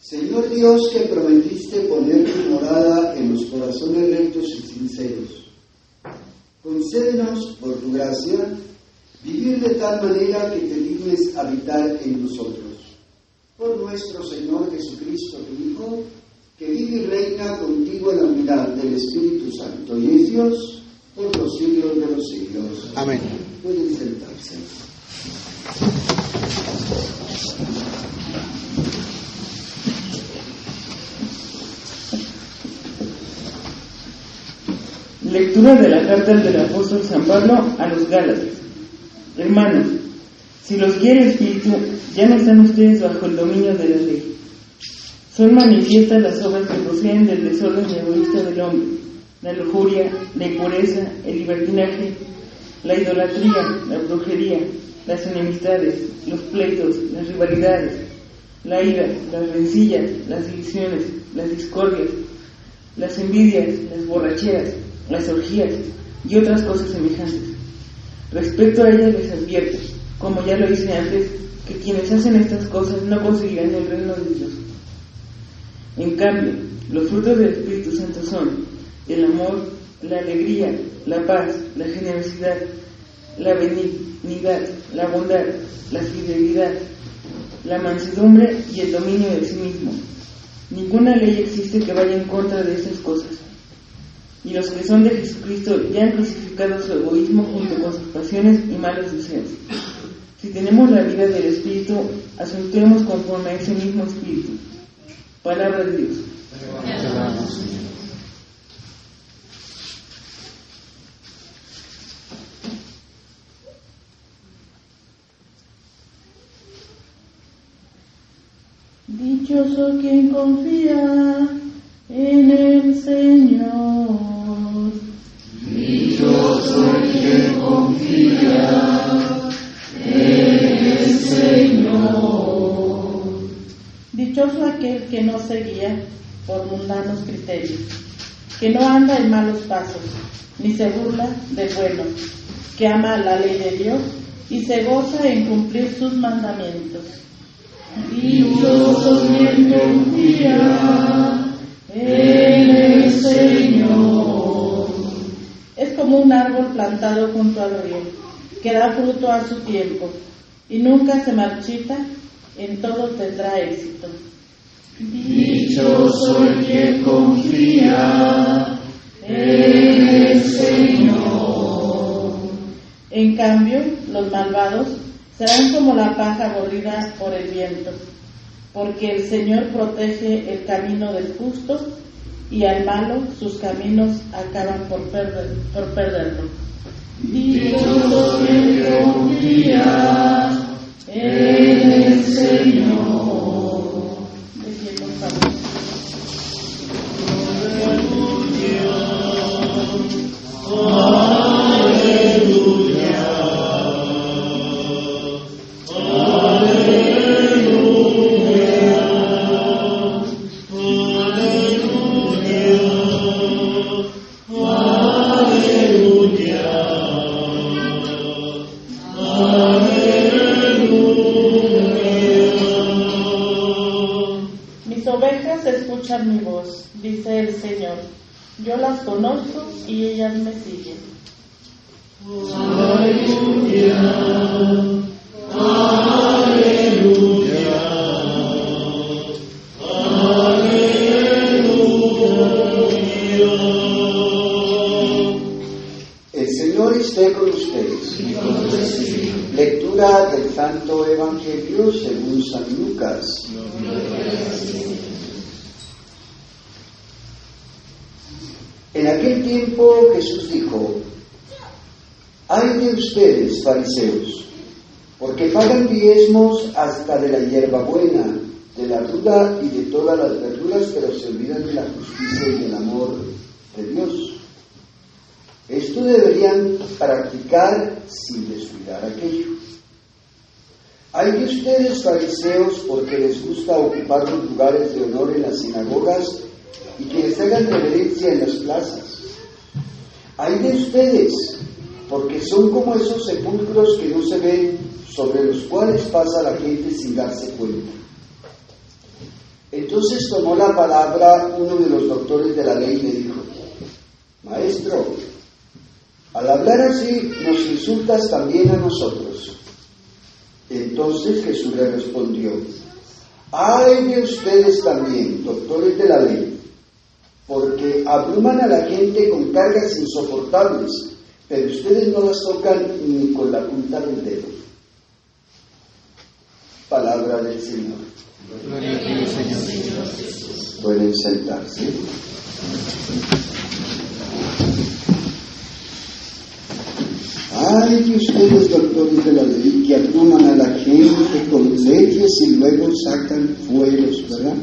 Señor Dios, que prometiste poner tu morada en los corazones rectos y sinceros, concédenos, por tu gracia, vivir de tal manera que te dignes habitar en nosotros. Por nuestro Señor Jesucristo, tu Hijo, que vive y reina contigo en la unidad del Espíritu Santo, y es Dios por los siglos de los siglos. Amén. Pueden sentarse. Lectura de la carta del apóstol San Pablo a los Gálatas. Hermanos, si los guía el Espíritu, ya no están ustedes bajo el dominio de la ley. Son manifiestas las obras que proceden del desorden egoísta del hombre: la lujuria, la impureza, el libertinaje, la idolatría, la brujería, las enemistades, los pleitos, las rivalidades, la ira, las rencillas, las divisiones, las discordias, las envidias, las borracheras, las orgías y otras cosas semejantes. Respecto a ellas les advierto, como ya lo hice antes, que quienes hacen estas cosas no conseguirán el reino de Dios. En cambio, los frutos del Espíritu Santo son el amor, la alegría, la paz, la generosidad, la benignidad, la bondad, la fidelidad, la mansedumbre y el dominio de sí mismo. Ninguna ley existe que vaya en contra de esas cosas. Y los que son de Jesucristo ya han crucificado su egoísmo junto con sus pasiones y malos deseos. Si tenemos la vida del Espíritu, asuntemos conforme a ese mismo Espíritu. Palabra de Dios. Dichoso quien confía en el Señor. Dichoso quien confía en el Señor. Dichoso aquel que no se guía por mundanos criterios, que no anda en malos pasos, ni se burla del bueno, que ama la ley de Dios y se goza en cumplir sus mandamientos. Dichoso quien confía en el Señor. Es como un árbol plantado junto al río, que da fruto a su tiempo, y nunca se marchita, en todo tendrá éxito. Dichoso el que confía en el Señor. En cambio, los malvados serán como la paja aburrida por el viento, porque el Señor protege el camino del justo, y al malo sus caminos acaban por perderlo. Dichoso el que confía en el Señor. De pie, por favor. Mi voz, dice el Señor, yo las conozco y ellas me siguen. Aleluya, aleluya, aleluya. El Señor esté con ustedes. Lectura del Santo Evangelio según San Lucas. En aquel tiempo Jesús dijo: «Ay de ustedes, fariseos, porque pagan diezmos hasta de la hierbabuena, de la ruda y de todas las verduras, pero se olvidan de la justicia y del amor de Dios. Esto deberían practicar sin descuidar aquello. Ay de ustedes, fariseos, porque les gusta ocupar los lugares de honor en las sinagogas y que les hagan reverencia en las plazas. Ay de ustedes, porque son como esos sepulcros que no se ven, sobre los cuales pasa la gente sin darse cuenta». Entonces tomó la palabra uno de los doctores de la ley y le dijo: «Maestro, al hablar así nos insultas también a nosotros». Entonces Jesús le respondió: «Ay de ustedes también, doctores de la ley, porque abruman a la gente con cargas insoportables, pero ustedes no las tocan ni con la punta del dedo». Palabra del Señor. Gloria a ti, Señor. Pueden sentarse. Ay de ustedes, doctores de la ley, que abruman a la gente con leyes y luego sacan fueros, ¿verdad?,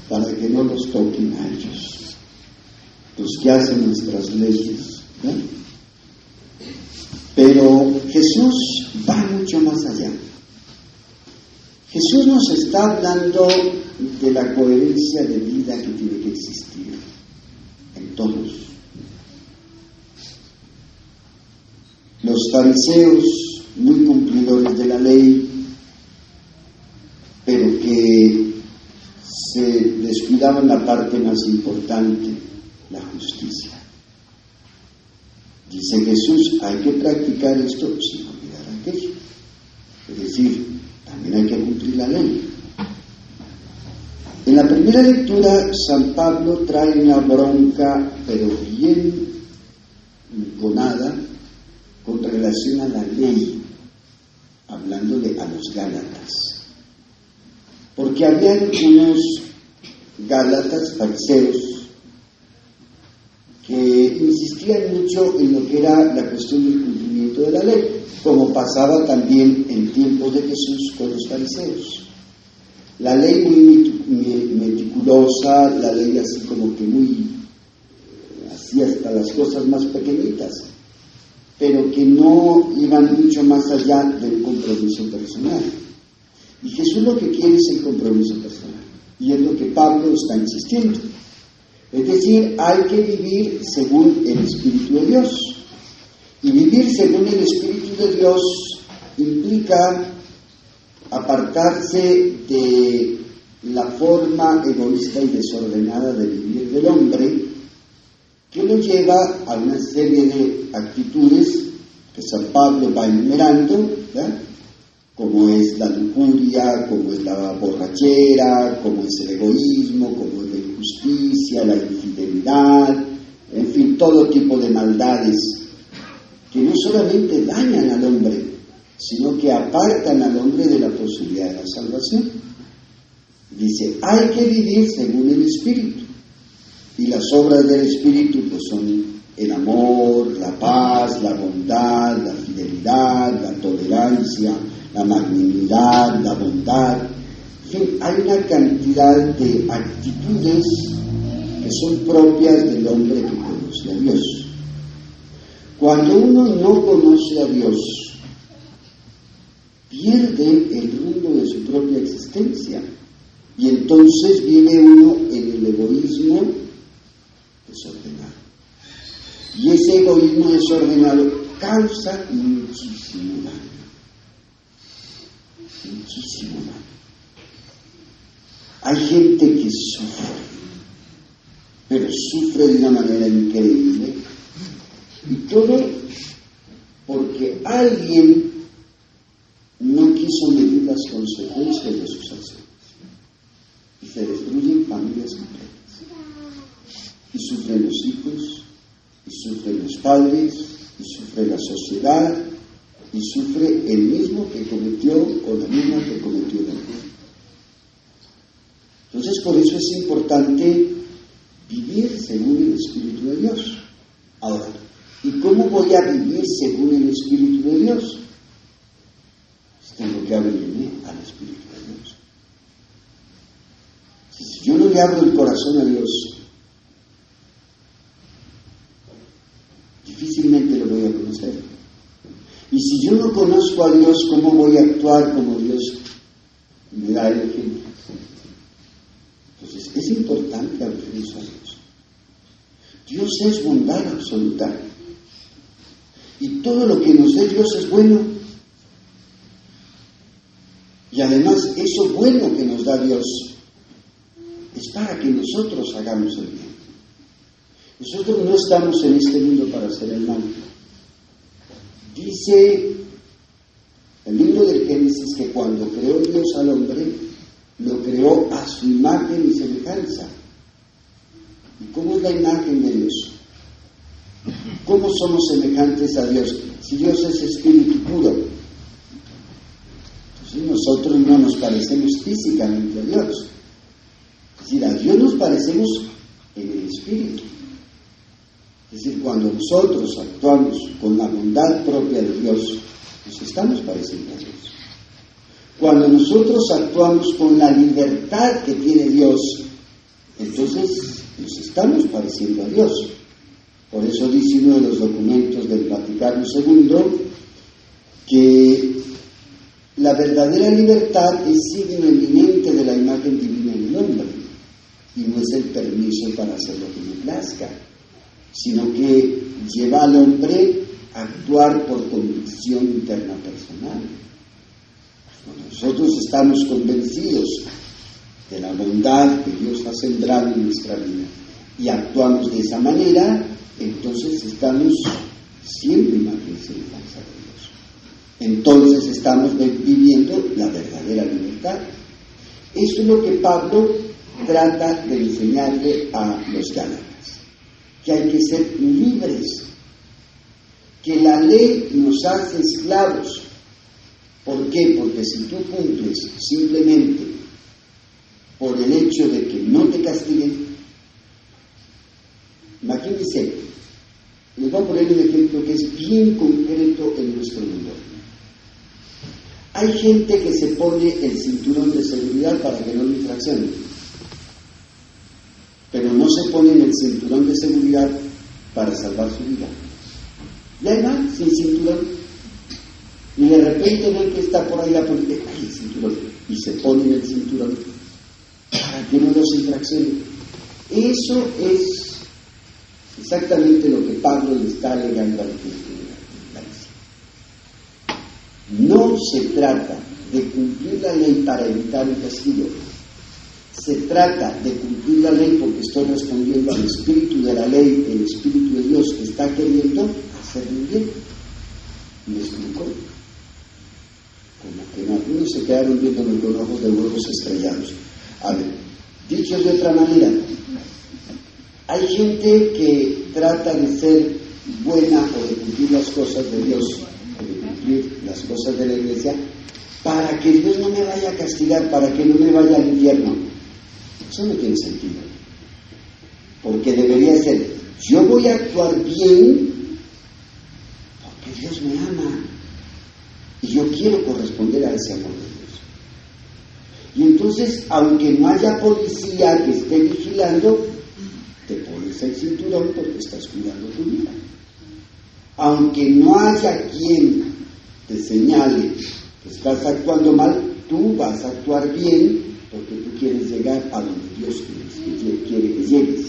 para que no los toquen a ellos, los que hacen nuestras leyes, ¿verdad? Pero Jesús va mucho más allá. Jesús nos está hablando de la coherencia de vida que tiene que existir en todos. Los fariseos, muy cumplidores de la ley, pero que se descuidaban la parte más importante, la justicia. Dice Jesús: hay que practicar esto sin olvidar aquello. Es decir, también hay que cumplir la ley. En la primera lectura, San Pablo trae una bronca, pero bien enconada, con relación a la ley, hablándole a los gálatas. Porque habían unos gálatas, fariseos, que insistían mucho en lo que era la cuestión del cumplimiento de la ley, como pasaba también en tiempos de Jesús con los fariseos. La ley muy meticulosa, la ley así como que muy, así hasta las cosas más pequeñitas, pero que no iban mucho más allá del compromiso personal. Y Jesús lo que quiere es el compromiso personal, y es lo que Pablo está insistiendo. Es decir, hay que vivir según el Espíritu de Dios. Y vivir según el Espíritu de Dios implica apartarse de la forma egoísta y desordenada de vivir del hombre, que lo lleva a una serie de actitudes que San Pablo va enumerando, ¿verdad?, como es la lujuria, como es la borrachera, como es el egoísmo, como es la injusticia, la infidelidad, en fin, todo tipo de maldades que no solamente dañan al hombre, sino que apartan al hombre de la posibilidad de la salvación. Dice, hay que vivir según el Espíritu, y las obras del Espíritu pues son el amor, la paz, la bondad, la fidelidad, la tolerancia, la magnanimidad, la bondad. En fin, hay una cantidad de actitudes que son propias del hombre que conoce a Dios. Cuando uno no conoce a Dios, pierde el rumbo de su propia existencia, y entonces vive uno en el egoísmo desordenado. Y ese egoísmo desordenado causa muchísimo daño. Muchísimo daño. Hay gente que sufre, pero sufre de una manera increíble, y todo porque alguien no quiso medir las consecuencias de sus acciones, y se destruyen familias completas, y sufren los hijos, y sufren los padres, y sufre la sociedad, y sufre el mismo que cometió o la misma que cometió el error. Entonces, por eso es importante vivir vivir según el Espíritu de Dios. Ahora, ¿y cómo voy a vivir según el Espíritu de Dios? Pues tengo que abrirme al Espíritu de Dios. Si yo no le abro el corazón a Dios, difícilmente lo voy a conocer. Y si yo no conozco a Dios, ¿cómo voy a actuar como Dios me da el ejemplo? Entonces, es importante abrirnos a Dios. Dios es bondad absoluta. Y todo lo que nos dé Dios es bueno. Y además, eso bueno que nos da Dios es para que nosotros hagamos el bien. Nosotros no estamos en este mundo para hacer el mal. Dice el libro del Génesis que cuando creó Dios al hombre, lo creó a su imagen y semejanza. ¿Y cómo es la imagen de Dios? ¿Cómo somos semejantes a Dios? Si Dios es espíritu puro, entonces nosotros no nos parecemos físicamente a Dios. Es decir, a Dios nos parecemos en el espíritu. Es decir, cuando nosotros actuamos con la bondad propia de Dios, nos estamos pareciendo a Dios. Cuando nosotros actuamos con la libertad que tiene Dios, entonces nos estamos pareciendo a Dios. Por eso dice uno de los documentos del Vaticano II que la verdadera libertad es signo eminente de la imagen divina en el hombre, y no es el permiso para hacer lo que me plazca, sino que lleva al hombre a actuar por convicción interna personal. Cuando nosotros estamos convencidos de la bondad que Dios ha sembrado en nuestra vida y actuamos de esa manera, entonces estamos siendo imagen y semejanza de Dios. Entonces estamos viviendo la verdadera libertad. Eso es lo que Pablo trata de enseñarle a los gálatas, que hay que ser libres, que la ley nos hace esclavos. ¿Por qué? Porque si tú cumples simplemente por el hecho de que no te castiguen, imagínense, les voy a poner un ejemplo que es bien concreto en nuestro mundo. Hay gente que se pone el cinturón de seguridad para que no lo infraccionen, pero no se ponen el cinturón de seguridad para salvar su vida. Y ahí va, sin cinturón. Y de repente ven que está por ahí la policía, ¡ay, el cinturón! Y se ponen el cinturón para que no los infraccionen. Eso es exactamente lo que Pablo le está alegando al Espíritu de la Iglesia. No se trata de cumplir la ley para evitar el castigo. Se trata de cumplir la ley porque estoy respondiendo al espíritu de la ley, el Espíritu de Dios que está queriendo hacerme bien. ¿Me explicó? Como que no, algunos se quedaron viéndome con ojos de huevos estrellados. A ver, dicho de otra manera, hay gente que trata de ser buena o de cumplir las cosas de Dios, o de cumplir las cosas de la Iglesia, para que Dios no me vaya a castigar, para que no me vaya al infierno. Eso no tiene sentido. Porque debería ser, yo voy a actuar bien porque Dios me ama y yo quiero corresponder a ese amor de Dios. Y entonces, aunque no haya policía que esté vigilando, te pones el cinturón porque estás cuidando tu vida. Aunque no haya quien te señale que estás actuando mal, tú vas a actuar bien porque tú quieres llegar a donde Dios quiere que llegues.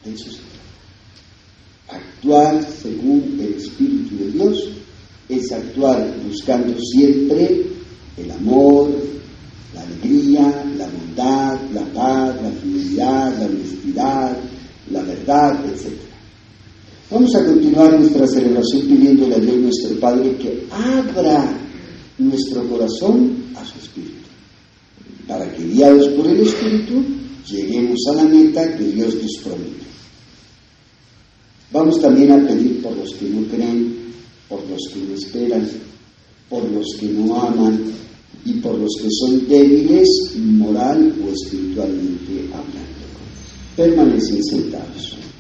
De eso se trata. Actuar según el Espíritu de Dios es actuar buscando siempre el amor, la alegría, la bondad, la paz, la fidelidad, la honestidad, la verdad, etc. Vamos a continuar nuestra celebración pidiéndole a Dios nuestro Padre que abra nuestro corazón a su Espíritu, para que guiados por el Espíritu lleguemos a la meta que Dios nos promete. Vamos también a pedir por los que no creen, por los que no esperan, por los que no aman y por los que son débiles moral o espiritualmente hablando. Permanecen sentados.